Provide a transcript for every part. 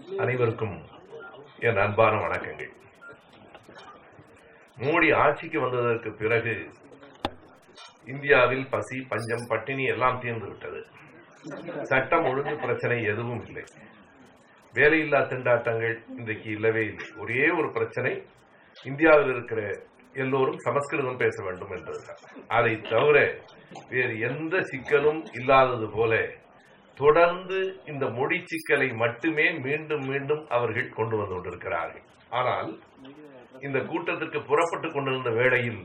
அனைவருக்கும் என் அன்பான வணக்கங்கள். மோடி ஆட்சிக்கு வந்ததற்கு பிறகு இந்தியாவில் பசி, பஞ்சம், பட்டினி எல்லாம் தீர்ந்து விட்டது. சட்டம் ஒழுங்கு பிரச்சனை எதுவும் இல்லை. வேலையில்லா திண்டாட்டங்கள் இன்றைக்கு இல்லவே இல்லை. ஒரே ஒரு பிரச்சனை, இந்தியாவில் இருக்கிற எல்லோரும் சமஸ்கிருதம் பேச வேண்டும் என்பதுதான். அதை தவிர வேறு எந்த சிக்கலும் இல்லாதது போல தொடர்ந்து இந்த மொழி சிக்கலை மட்டுமே மீண்டும் மீண்டும் அவர்கள் கொண்டு வந்து கொண்டிருக்கிறார்கள். ஆனால் இந்த கூட்டத்திற்கு புறப்பட்டுக் கொண்டிருந்த வேளையில்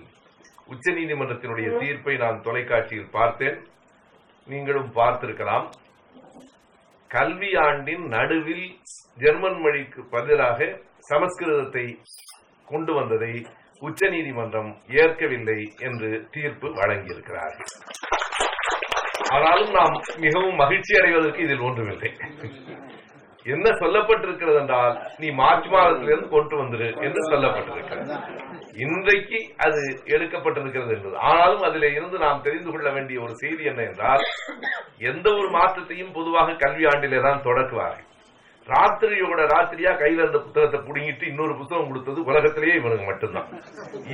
உச்சநீதிமன்றத்தினுடைய தீர்ப்பை நான் தொலைக்காட்சியில் பார்த்தேன், நீங்களும் பார்த்திருக்கலாம். கல்வி ஆண்டின் நடுவில் ஜெர்மன் மொழிக்கு பதிலாக சமஸ்கிருதத்தை கொண்டு வந்ததை உச்சநீதிமன்றம் ஏற்கவில்லை என்று தீர்ப்பு வழங்கியிருக்கிறார்கள். ஆனாலும் நாம் மிகவும் மகிழ்ச்சி அடைவதற்கு இதில் ஒன்றுமில்லை. என்ன சொல்லப்பட்டிருக்கிறது என்றால், நீ மார்ச் மாதத்திலிருந்து கொண்டு வந்துரு என்று சொல்லப்பட்டிருக்கிறது. இன்றைக்கு அது எடுக்கப்பட்டிருக்கிறது என்பது. ஆனாலும் அதில் இருந்து நாம் தெரிந்து கொள்ள வேண்டிய ஒரு செய்தி என்ன என்றால், எந்த ஒரு மாற்றத்தையும் பொதுவாக கல்வி ஆண்டிலே தான் தொடக்குவார்கள். ராத்திரியோட ராத்திரியா கையில இருந்த புத்தகத்தை புடுங்கிட்டு இன்னொரு புத்தகம் கொடுத்தது உலகத்திலேயே இவனுக்கு மட்டும்தான்.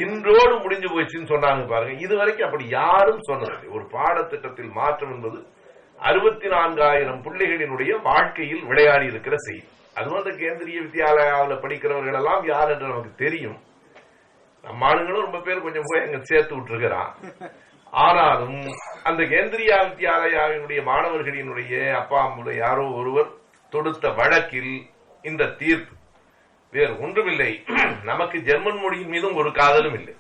இன்றோடு முடிஞ்சு போயிடுச்சுன்னு சொன்னாங்க பாருங்க. இதுவரைக்கும் அப்படி யாரும் சொன்னதில்லை. ஒரு பாடத்திட்டத்தில் மாற்றம் என்பது 64,000 பிள்ளைகளினுடைய வாழ்க்கையில் விளையாடி இருக்கிற செய்தி. அதுவும் அந்த கேந்திரிய வித்யாலயாவில் படிக்கிறவர்கள் எல்லாம் யார் என்று நமக்கு தெரியும். நம்ம ஆளுங்களும் ரொம்ப பேர் கொஞ்சம் போய் அங்க சேர்த்து விட்டுருக்கிறான். ஆனாலும் அந்த கேந்திரிய வித்யாலயாவினுடைய மாணவர்களினுடைய அப்பா அம்மா யாரோ ஒருவர் தொடுத்த வழக்கில் இந்த தீர்ப்பு வேறு ஒன்றுமில்லை. நமக்கு ஜெர்மன் மொழியின் மீதும் ஒரு காதலும் இல்லை.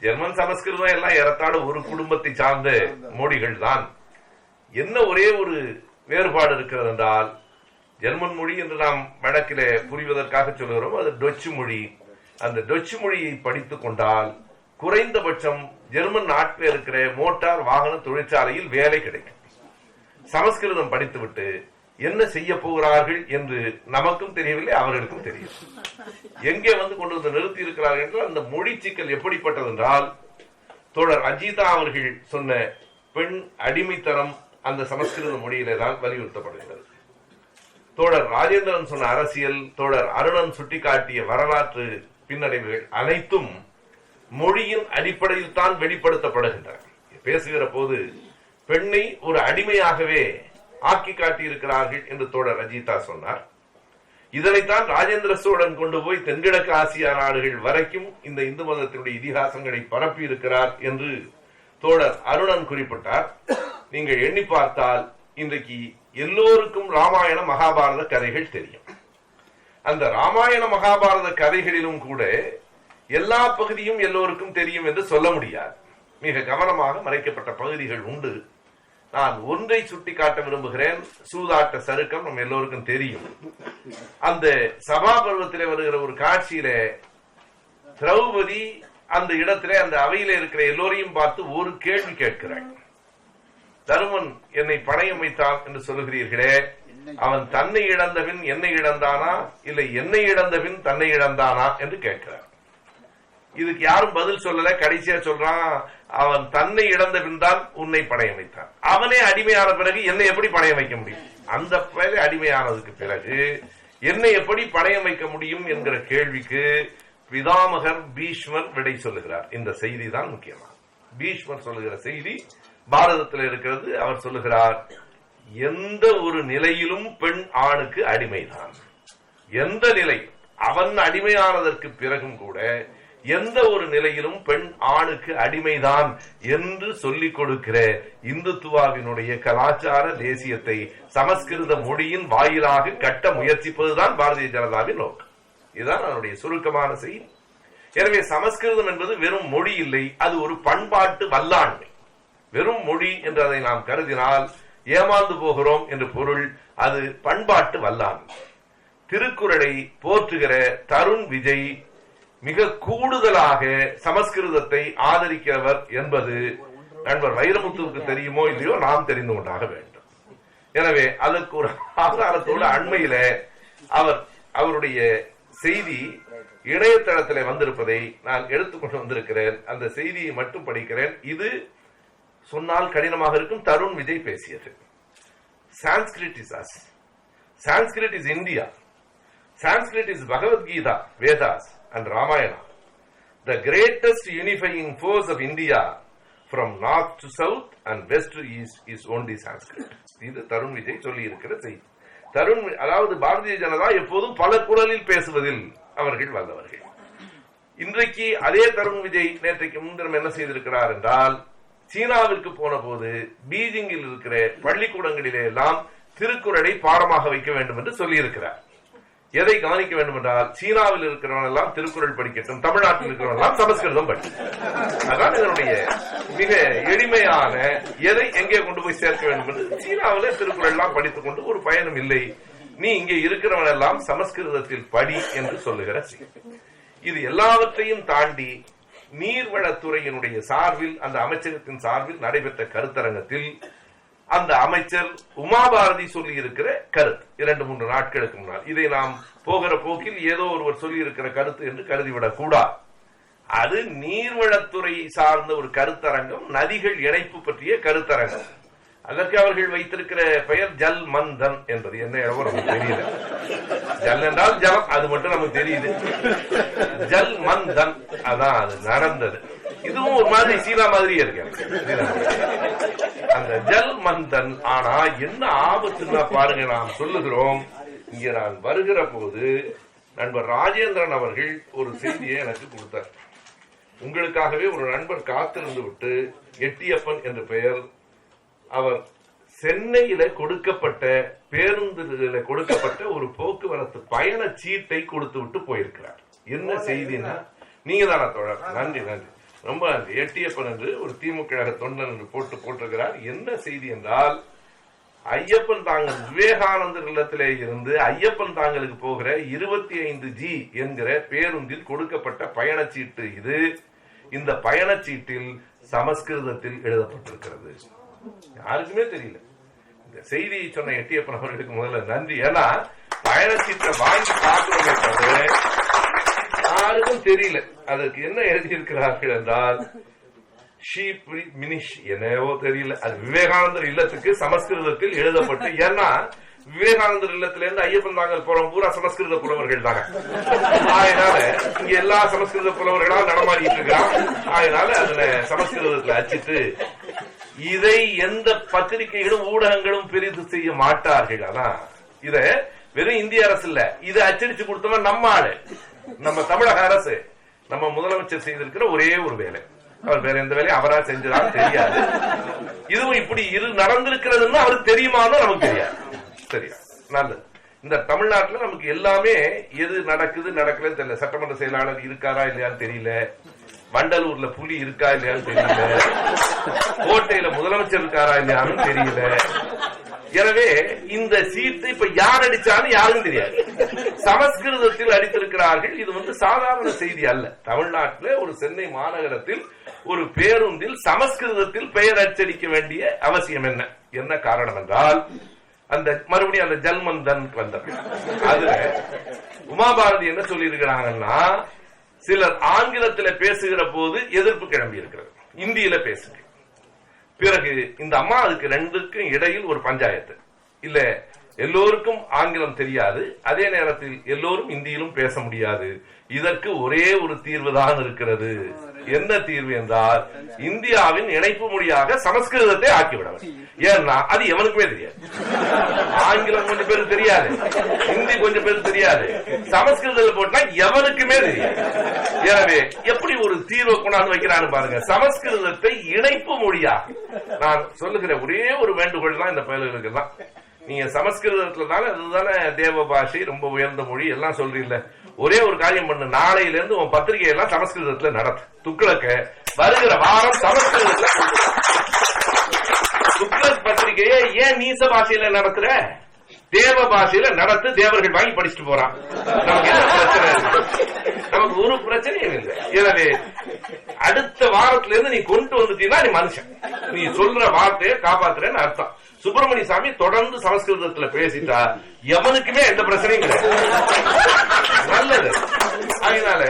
ஜெர்மன், சமஸ்கிருதம் எல்லாம் ஏறத்தாழ ஒரு குடும்பத்தை சார்ந்த மொழிகள் தான். என்ன ஒரே ஒரு வேறுபாடு இருக்கிறது என்றால், ஜெர்மன் மொழி என்று நாம் வழக்கில புரிவதற்காக சொல்கிறோம், அது டொச்சு மொழி. அந்த டொச்சு மொழியை படித்துக் கொண்டால் குறைந்தபட்சம் ஜெர்மன் நாட்டில் இருக்கிற மோட்டார் வாகன தொழிற்சாலையில் வேலை கிடைக்கும். சமஸ்கிருதம் படித்துவிட்டு என்ன செய்ய போகிறார்கள் என்று நமக்கும் தெரியவில்லை, அவர்களுக்கும் தெரியும். எங்கே வந்து கொண்டு வந்து நிறுத்தி இருக்கிறார்கள் என்றால், அந்த மொழி சிக்கல் எப்படிப்பட்டது என்றால், தோழர் அஜிதா அவர்கள் சொன்ன பெண் அடிமைத்தனம் அந்த சமஸ்கிருத மொழியிலே தான் வலியுறுத்தப்படுகிறது. தோழர் ராஜேந்திரன் சொன்ன அரசியல், தோழர் அருணன் சுட்டிக்காட்டிய வரலாற்று பின்னடைவுகள் அனைத்தும் மொழியின் அடிப்படையில் தான் வெளிப்படுத்தப்படுகின்றன. பேசுகிற போது பெண்ணை ஒரு அடிமையாகவே ஆக்கி காட்டியிருக்கிறார்கள் என்று தோழர் அஜிதா சொன்னார். இதனைத்தான் ராஜேந்திர சோழன் கொண்டு போய் தென்கிழக்கு ஆசியா நாடுகள் வரைக்கும் இந்த இந்து மதத்தினுடைய இதிகாசங்களை பரப்பி இருக்கிறார் என்று தோழர் அருணன் குறிப்பிட்டார். நீங்கள் எண்ணி பார்த்தால் இன்றைக்கு எல்லோருக்கும் ராமாயண மகாபாரத கதைகள் தெரியும். அந்த ராமாயண மகாபாரத கதைகளிலும் கூட எல்லா பகுதியும் எல்லோருக்கும் தெரியும் என்று சொல்ல முடியாது. மிக கவனமாக மறைக்கப்பட்ட பகுதிகள் உண்டு. நான் ஒன்றை சுட்டிக்காட்ட விரும்புகிறேன். சூதாட்ட சருக்கம் நம்ம எல்லோருக்கும் தெரியும். அந்த சபா பருவத்திலே வருகிற ஒரு காட்சியில திரௌபதி அந்த இடத்திலே அந்த அவையில இருக்கிற எல்லோரையும் பார்த்து ஒரு கேள்வி கேட்கிறாள். தருமன் என்னை பணயம் வைத்தான் என்று சொல்லுகிறீர்களே, அவன் தன்னை இழந்தபின் என்னை இழந்தானா, இல்லை என்னை இழந்தபின் தன்னை இழந்தானா என்று கேட்கிறார். இதுக்கு யாரும் பதில் சொல்லல. கடைசியா சொல்றான், அவன் தன்னை இழந்த பின் தான் உன்னை பணயம் வைத்தான். அவனே அடிமையான பிறகு என்னை எப்படி பணயம் வைக்க முடியும்? அந்த பேரை அடிமையானதுக்கு பிறகு என்னை எப்படி பணயம் வைக்க முடியும் என்கிற கேள்விக்கு பிதாமகர் பீஷ்மர் விடை சொல்லுகிறார். இந்த செய்தி தான் முக்கியமா. பீஷ்மர் சொல்லுகிற செய்தி பாரதத்தில் இருக்கிறது. அவர் சொல்லுகிறார், எந்த ஒரு நிலையிலும் பெண் ஆணுக்கு அடிமைதான். எந்த நிலை, அவன் அடிமையானதற்கு பிறகும் கூட எந்த ஒரு நிலையிலும் பெண் ஆணுக்கு அடிமைதான் என்று சொல்லிக் கொடுக்கிற இந்துத்துவாவினுடைய கலாச்சார தேசியத்தை சமஸ்கிருத மொழியின் வாயிலாக கட்ட முயற்சிப்பதுதான் பாரதிய ஜனதாவின் நோக்கம். இதுதான் அதனுடைய சுருக்கமான செய்தி. எனவே சமஸ்கிருதம் என்பது வெறும் மொழி இல்லை, அது ஒரு பண்பாட்டு வல்லாண்மை. வெறும் மொழி என்று அதை நாம் கருதினால் ஏமாந்து போகிறோம் என்று பொருள். அது பண்பாட்டு வல்லாண்மை. திருக்குறளை போற்றுகிற தருண் விஜய் மிக கூடுதலாக சமஸ்கிருதத்தை ஆதரிக்கிறவர் என்பது நண்பர் வைரமுத்துவுக்கு தெரியுமோ இல்லையோ நாம் தெரிந்து கொண்டாக வேண்டும். எனவே அதற்கு ஒரு ஆதாரத்தோடு அண்மையில அவருடைய செய்தி இணையதளத்தில் வந்திருப்பதை நான் எடுத்துக்கொண்டு வந்திருக்கிறேன். அந்த செய்தியை மட்டும் படிக்கிறேன். இது சொன்னால் கடினமாக இருக்கும். தருண் விஜய் பேசியது. Sanskrit is us. Sanskrit is India. Sanskrit is Bhagavad Gita, Vedas and Ramayana. The greatest unifying force of India from north to south and west to east is only Sanskrit. இது தருண் விஜய் சொல்லி இருக்கிற செய்தி. அதாவது பாரதிய ஜனதா எப்போதும் பல குரலில் பேசுவதில் அவர்கள் வல்லவர்கள். இன்றைக்கு அதே தருண் விஜய் நேற்றைக்கு முன்தினம் என்ன செய்திருக்கிறார் என்றால், சீனாவிற்கு போன போது பீஜிங்கில் இருக்கிற பள்ளிக்கூடங்களிலே எல்லாம் திருக்குறளை பாடமாக வைக்க வேண்டும் என்று சொல்லியிருக்கிறார். எதை கவனிக்க வேண்டும் என்றால், சீனாவில் இருக்கிறவன் எல்லாம் திருக்குறள் படிக்கட்டும், தமிழ்நாட்டில் இருக்கிறவன் எல்லாம் சமஸ்கிருதம் படிக்கட்டும். அதான் இதனுடைய மிக எளிமையான எதை எங்கே கொண்டு போய் சேர்க்க வேண்டும் என்று. சீனாவிலே திருக்குறள் எல்லாம் படித்துக் கொண்டு ஒரு பயனும் இல்லை, நீ இங்கே இருக்கிறவன் எல்லாம் சமஸ்கிருதத்தில் படி என்று சொல்லுகிற செய்தி. இது எல்லாவற்றையும் தாண்டி நீர்வளத்துறையினுடைய சார்பில், அந்த அமைச்சகத்தின் சார்பில் நடைபெற்ற கருத்தரங்கத்தில் அந்த அமைச்சர் உமாபாரதி சொல்லி இருக்கிற கருத்து 2-3 நாட்களுக்கு முன்னால், இதை நாம் போகிற போக்கில் ஏதோ ஒருவர் சொல்லி இருக்கிற கருத்து என்று கருதிவிடக் கூடாது. அது நீர்வளத்துறை சார்ந்த ஒரு கருத்தரங்கம், நதிகள் இணைப்பு பற்றிய கருத்தரங்கம். அதற்கு அவர்கள் வைத்திருக்கிற பெயர் ஜல் மந்தன் என்பது. என்ன நமக்கு தெரியல. ஜல் என்றால் ஜலம், அது மட்டும் நமக்கு தெரியுது. ஜல் மந்தன் அதான் அது நடந்தது. இதுவும் ஒரு மாதிரி சீனா மாதிரியே இருக்கு அந்த ஜல் மந்தன். ஆனா என்ன ஆபத்துன்னா பாருங்க, நாம் சொல்லுகிறோம். இங்க நான் வருகிற போது நண்பர் ராஜேந்திரன் அவர்கள் ஒரு செய்தியை எனக்கு கொடுத்தார். உங்களுக்காகவே ஒரு நண்பர் காத்திருந்து விட்டு, எட்டியப்பன் என்ற பெயர், அவர் சென்னையில கொடுக்கப்பட்ட பேருந்துல கொடுக்கப்பட்ட ஒரு போக்குவரத்து பயண சீட்டை கொடுத்து விட்டு போயிருக்கிறார். என்ன செய்தினா, நீங்க தானே தோழர், நன்றி நன்றி, ரொம்ப நன்றி. எட்டியப்பன் என்று ஒரு திமுக தொண்டன் என்று போட்டிருக்கிறார். என்ன செய்தி என்றால், ஐயப்பன் தாங்கல் விவேகானந்தர் இல்லத்திலே இருந்து ஐயப்பன் தாங்கலுக்கு போகிற 25G என்கிற பேருந்தில் கொடுக்கப்பட்ட பயணச்சீட்டு இது. இந்த பயணச்சீட்டில் சமஸ்கிருதத்தில் எழுதப்பட்டிருக்கிறது. யாருக்குமே தெரியல. இந்த செய்தியை சொன்ன எட்டியப்பன் அவர்களுக்கு முதல்ல நன்றி. ஏன்னா பயணச்சீட்டை வாங்கி பார்க்கிறோமே தவிர யாருக்கும் தெரியல அதற்கு என்ன எழுதியிருக்கிறார்கள் என்றால், என்னவோ தெரியல, அது விவேகானந்தர் இல்லத்துக்கு சமஸ்கிருதத்தில் எழுதப்பட்டு. ஏன்னா விவேகானந்தர் இல்லத்திலிருந்து ஐயப்பன் தாங்கல் போறோம் பூரா சமஸ்கிருத புலவர்கள் தானே. அதனால இங்க எல்லா சமஸ்கிருத புலவர்களா நடமாடிட்டு இருக்கிறான். அதனால அதுல சமஸ்கிருதத்துல அச்சிட்டு இதை எந்த பத்திரிகைகளும் ஊடகங்களும் பெரிது செய்ய மாட்டார்கள். அதான் இத வெறும் இந்திய அரசு இல்ல, இதை அச்சடிச்சு கொடுத்தவன் நம்ம ஆளு, நம்ம தமிழக அரசு, நம்ம முதலமைச்சர் செய்திருக்கிற ஒரே ஒரு வேலை. அவர் வேற எந்த வேலையும் அவரா செஞ்சதாலும் தெரியாது. இதுவும் இப்படி நடந்திருக்கிறதுன்னு அவருக்கு தெரியுமான்னு நமக்கு தெரியாது. சரியா, நல்லது. இந்த தமிழ்நாட்டுல நமக்கு எல்லாமே எது நடக்குது நடக்கலன்னு தெரியல. சட்டமன்ற செயலாளர் இருக்காரா இல்லையான்னு தெரியல, வண்டலூர்ல புலி இருக்கா இல்லையான்னு தெரியல, கோட்டையில முதலமைச்சர் இருக்காரா இல்லையான்னு தெரியல. எனவே இந்த சீட்டு இப்ப யார் அடிச்சாலும் யாருக்கும் தெரியாது. சமஸ்கிருதத்தில் அடித்திருக்கிறார்கள். இது சாதாரண செய்தி அல்ல. தமிழ்நாட்டில் ஒரு சென்னை மாநகரத்தில் ஒரு பேருந்தில் சமஸ்கிருதத்தில் பெயர் அச்சடிக்க வேண்டிய அவசியம் என்ன? என்ன காரணம் என்றால், அந்த மறுபடியும் அந்த ஜல்மந்தன் வந்தது. அதுல உமாபாரதி என்ன சொல்லி இருக்கிறாங்கன்னா, சிலர் ஆங்கிலத்தில் பேசுகிற போது எதிர்ப்பு கிளம்பி இருக்கிறது, இந்தியில பேசுங்க. பிறகு இந்த அம்மா அதுக்கு ரெண்டுக்கும் இடையில் ஒரு பஞ்சாயத்து இல்ல, எல்லோருக்கும் ஆங்கிலம் தெரியாது, அதே நேரத்தில் எல்லோரும் இந்தியிலும் பேச முடியாது. இதற்கு ஒரே ஒரு தீர்வு தான் இருக்கிறது. என்ன தீர்வு என்றால், இந்தியாவின் இணைப்பு மொழியாக சமஸ்கிருதத்தை ஆக்கிவிடவர். ஏன்னா அது எவனுக்குமே தெரியாது. ஆங்கிலம் கொஞ்சம் பேருக்கு தெரியாது, ஹிந்தி கொஞ்சம் பேருக்கு தெரியாது, சமஸ்கிருதத்தில் போட்டா எவனுக்குமே தெரியாது. எனவே எப்படி ஒரு தீர்வை கொண்டாந்து வைக்கிறான்னு பாருங்க, சமஸ்கிருதத்தை இணைப்பு மொழியாக. நான் சொல்லுகிற ஒரே ஒரு வேண்டுகோள் தான் இந்த பயல்களுக்கு தான், நீங்க சமஸ்கிருதத்துல தானே, அதுதானே தேவ பாஷை, ரொம்ப உயர்ந்த மொழி எல்லாம் சொல்றீங்க. ஒரே ஒரு காரியம் பண்ணு, நாளையில இருந்து உன் பத்திரிகை எல்லாம் சமஸ்கிருதத்துல நடத்து. துக்ளக்க வருகிற வாரம் சமஸ்கிருதத்துல, துக்ளக் பத்திரிகையை ஏன் நீச பாஷையில நடத்துற? தேவ பாஷையில நடத்து, தேவர்கள் வாங்கி படிச்சுட்டு போறான். நமக்கு என்ன பிரச்சனை இருக்கு? நமக்கு ஒரு பிரச்சனையும் இல்லை. எனவே அடுத்த வாரத்துல இருந்து நீ கொண்டு வந்துட்டீங்கன்னா நீ மனுஷன், நீ சொல்ற வார்த்தையை காப்பாத்துறேன்னு அர்த்தம். சுப்பிரமணிய சாமி தொடர்ந்து சமஸ்கிருதத்துல பேசிட்டா எவனுக்குமே எந்த பிரச்சனையும் கிடையாது. நல்லது. அதனால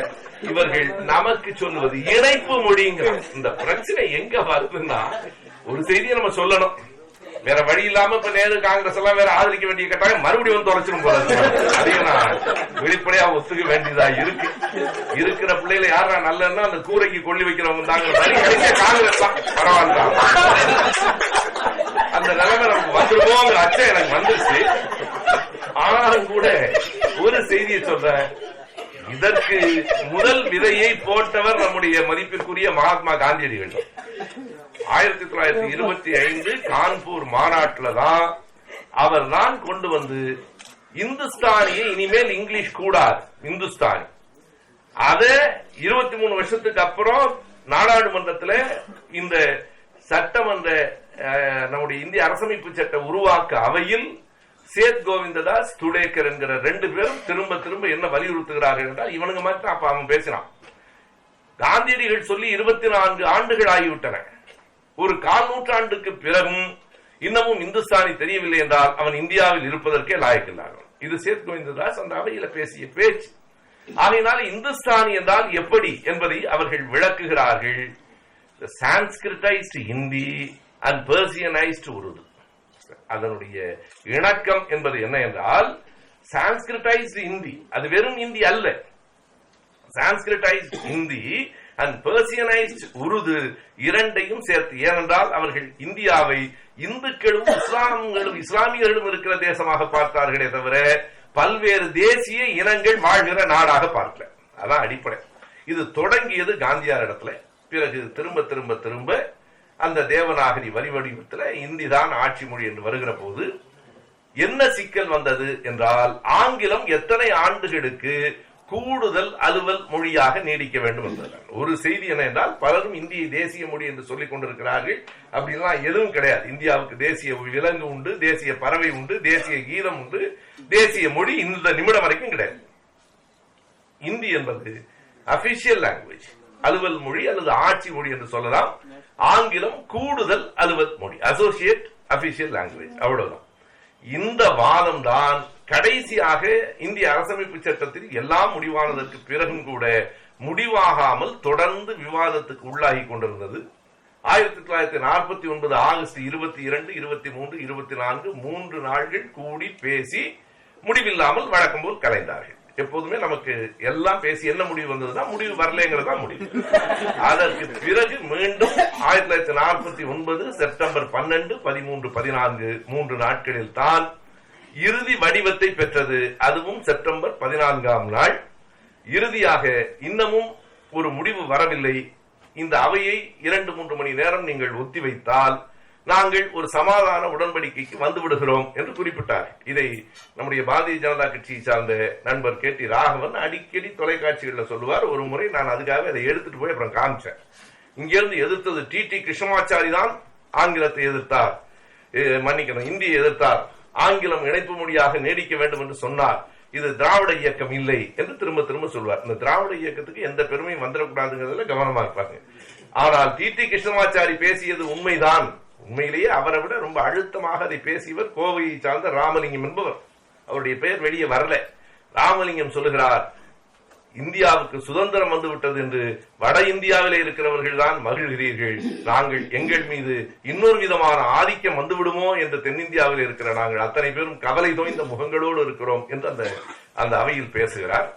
இவர்கள் நமக்கு சொல்லுவது இணைப்பு மொழிங்கிற இந்த பிரச்சனை எங்க வருதுன்னா, ஒரு செய்தியை நம்ம சொல்லணும். வேற வழி இல்லாம இப்ப நேரு காங்கிரஸ் எல்லாம் வேற ஆதரிக்க வேண்டிய கட்டாயம் மறுபடியும் வந்து தொலைச்சிடும் போல. அதையும் நான் வெளிப்படையா ஒத்துக்க வேண்டியதா இருக்கு. இருக்கிற பிள்ளைகளை யாரா நல்லன்னா அந்த கூரைக்கு கொள்ளி வைக்கிறவங்க தாங்க காங்கிரஸ் தான் பரவாயில்ல. அந்த நிலைமை நமக்கு வந்துருவோங்கிற அச்சம் எனக்கு வந்துருச்சு. ஆனாலும் கூட ஒரு செய்தியை சொல்றேன். இதற்கு முதல் விதையை போட்டவர் நம்முடைய மதிப்பிற்குரிய மகாத்மா காந்தியடிகள். 1925 கான்பூர் மாநாட்டில் தான் அவர் தான் கொண்டு வந்து இந்துஸ்தானியை இனிமேல் இங்கிலீஷ் கூடாது, இந்துஸ்தானி. அத 23 வருஷத்துக்கு அப்புறம் நாடாளுமன்றத்தில் இந்த சட்டமன்ற நம்முடைய இந்திய அரசமைப்பு சட்ட உருவாக்க அவையில் சேத் கோவிந்ததாஸ் துடேக்கர் என்கிற 2 பேரும் திரும்ப திரும்ப என்ன வலியுறுத்துகிறார்கள் என்றால், இவனுங்க மட்டும் அப்ப அவன் பேசினான். காந்தியடிகள் சொல்லி 24 ஆண்டுகள் ஆகிவிட்டன. ஒரு 4 நூற்றாண்டுக்கு பிறகும் இன்னமும் இந்துஸ்தானி தெரியவில்லை என்றால் அவன் இந்தியாவில் இருப்பதற்கே லாயக்கில்லார்கள். இது சேத் கோவிந்ததாஸ் அந்த அவையில பேசிய பேச்சு. ஆகையினால இந்துஸ்தானி என்றால் எப்படி என்பதை அவர்கள் விளக்குகிறார்கள். சான்ஸ்கிரிட்டைஸ்டு ஹிந்தி அண்ட் பெர்சியனைஸ்டு உருது. அதனுடைய இணக்கம் என்பது என்ன என்றால், சான்ஸ்கிரிட்டைஸ்டு ஹிந்தி அது வெறும் ஹிந்தி அல்ல. சான்ஸ்கிரிட்டைஸ்டு ஹிந்தி அண்ட் பெர்சியனைஸ்டு உருது இரண்டையும் சேர்த்து. ஏனென்றால் அவர்கள் இந்தியாவை இந்துக்களும் இஸ்லாமியர்களும் இருக்கிற தேசமாக பார்த்தார்களே தவிர பல்வேறு தேசிய இனங்கள் வாழ்கிற நாடாக பார்க்கல. அதான் அடிப்படை. இது தொடங்கியது காந்தியார் இடத்துல. பிறகு திரும்ப திரும்ப திரும்ப அந்த தேவநாகரி வடிவத்தில் இந்தி தான் ஆட்சி மொழி என்று வருகிற போது என்ன சிக்கல் வந்தது என்றால், ஆங்கிலம் எத்தனை ஆண்டுகளுக்கு கூடுதல் அலுவல் மொழியாக நீடிக்க வேண்டும் என்பதுதான் ஒரு செய்தி. என்ன என்றால், பலரும் இந்தியை தேசிய மொழி என்று சொல்லிக் கொண்டிருக்கிறார்கள். அப்படின்லாம் எதுவும் கிடையாது. இந்தியாவுக்கு தேசிய விலங்கு உண்டு, தேசிய பறவை உண்டு, தேசிய கீதம் உண்டு, தேசிய மொழி இந்த நிமிடம் வரைக்கும் கிடையாது. இந்தி என்பது அபிஷியல் லாங்குவேஜ், அலுவல் மொழி அல்லது ஆட்சி மொழி என்று சொல்லலாம். ஆங்கிலம் கூடுதல் அலுவல் மொழி, அசோசியேட் அபிஷியல் லாங்குவேஜ், அவ்வளவுதான். இந்த வாதம் தான் கடைசியாக இந்திய அரசமைப்பு சட்டத்தில் எல்லாம் முடிவானதற்கு பிறகும் கூட முடிவாகாமல் தொடர்ந்து விவாதத்துக்கு உள்ளாகி கொண்டிருந்தது. 1949 ஆகஸ்ட் 22, 23, 24 3 நாள்கள் கூடி பேசி முடிவில்லாமல் வழக்கம் போல் கலைந்தார்கள். எப்போதுமே நமக்கு எல்லாம் பேசி என்ன முடிவு வந்ததுன்னா முடிவு வரலங்கிறதா முடிவு. அதற்கு பிறகு மீண்டும் 1949 செப்டம்பர் 12, 13, 14 3 நாட்களில் தான் இறுதி வடிவத்தை பெற்றது. அதுவும் செப்டம்பர் 14ஆம் நாள். இறுதியாக இன்னமும் ஒரு முடிவு வரவில்லை. இந்த அவையை 2-3 மணி நேரம் நீங்கள் ஒத்திவைத்தால் நாங்கள் ஒரு சமாதான உடன்படிக்கைக்கு வந்து விடுகிறோம் என்று குறிப்பிட்டார். இதை நம்முடைய பாரதிய ஜனதா கட்சியை சார்ந்த நண்பர் கே டி ராகவன் அடிக்கடி தொலைக்காட்சிகளில் சொல்லுவார். ஒரு முறை நான் அதுக்காக அதை எடுத்துட்டு போய் அப்புறம் காமிச்சேன். இங்கிருந்து எதிர்த்தது டி கிருஷ்ணமாச்சாரி தான். ஆங்கிலத்தை எதிர்த்தார், மன்னிக்கணும், இந்தியை எதிர்த்தார். ஆங்கிலம் இணைப்பு மொழியாக நீடிக்க வேண்டும் என்று சொன்னார். இது திராவிட இயக்கம் இல்லை என்று திரும்ப திரும்ப சொல்வார். இந்த திராவிட இயக்கத்துக்கு எந்த பெருமையும் வந்துடக்கூடாதுங்கிறதுல கவனமா இருப்பாங்க. ஆனால் டி கிருஷ்ணமாச்சாரி பேசியது உண்மைதான். உண்மையிலேயே அவரை விட ரொம்ப அழுத்தமாக அதை பேசியவர் கோவையை சார்ந்த ராமலிங்கம் என்பவர். அவருடைய பெயர் வெளியே வரல. ராமலிங்கம் சொல்லுகிறார், இந்தியாவுக்கு சுதந்திரம் வந்துவிட்டது என்று வட இந்தியாவிலே இருக்கிறவர்கள் தான் மகிழ்கிறீர்கள். நாங்கள் எங்கள் மீது இன்னொரு விதமான ஆதிக்கம் வந்துவிடுமோ என்று தென்னிந்தியாவில் இருக்கிற நாங்கள் அத்தனை பேரும் கவலை தோய்ந்த முகங்களோடு இருக்கிறோம் என்று அந்த அவையில் பேசுகிறார்.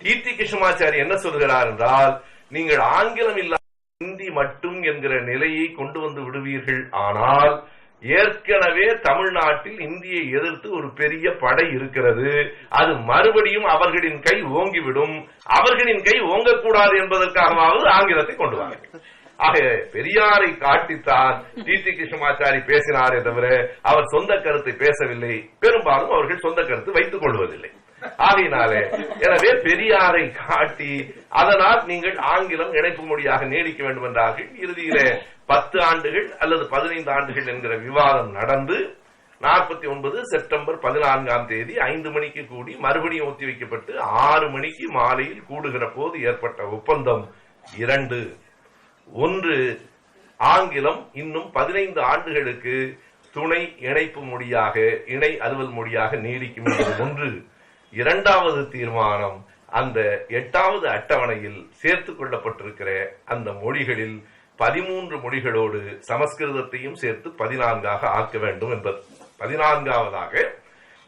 டி கிருஷ்ணமாச்சாரி என்ன சொல்கிறார் என்றால், நீங்கள் ஆங்கிலம் இல்லாத இந்தி மட்டும் என்கிற நிலையை கொண்டு வந்து விடுவீர்கள். ஆனால் ஏற்கனவே தமிழ்நாட்டில் இந்தியை எதிர்த்து ஒரு பெரிய படை இருக்கிறது. அது மறுபடியும் அவர்களின் கை ஓங்கிவிடும். அவர்களின் கை ஓங்கக்கூடாது என்பதற்காகவாவது ஆங்கிலத்தை கொண்டு வாங்க. ஆக பெரியாரை காட்டித்தான் டி கிருஷ்ணமாச்சாரி பேசினாரே தவிர அவர் சொந்த கருத்தை பேசவில்லை. பெரும்பாலும் அவர்கள் சொந்த கருத்து வைத்துக் கொள்வதில்லை. ஆகையினாலே எனவே பெரியாரை காட்டி அதனால் நீங்கள் ஆங்கிலம் இணைப்பு மொழியாக நீடிக்க வேண்டும் என்றார்கள். இறுதியில 10 ஆண்டுகள் அல்லது 15 ஆண்டுகள் என்கிற விவாதம் நடந்து 49 செப்டம்பர் 14ஆம் தேதி 5 மணிக்கு கூடி மறுபடியும் ஒத்திவைக்கப்பட்டு 6 மணிக்கு மாலையில் கூடுகிற போது ஏற்பட்ட ஒப்பந்தம் 2. 1, ஆங்கிலம் இன்னும் 15 ஆண்டுகளுக்கு துணை இணைப்பு மொழியாக, இணை அலுவல் மொழியாக நீடிக்கும் என்பது 1. 2வது தீர்மானம், அந்த 8வது அட்டவணையில் சேர்த்துக் கொள்ளப்பட்டிருக்கிற அந்த மொழிகளில் 13 மொழிகளோடு சமஸ்கிருதத்தையும் சேர்த்து 14ஆக ஆக்க வேண்டும் என்பது. 14ஆவதாக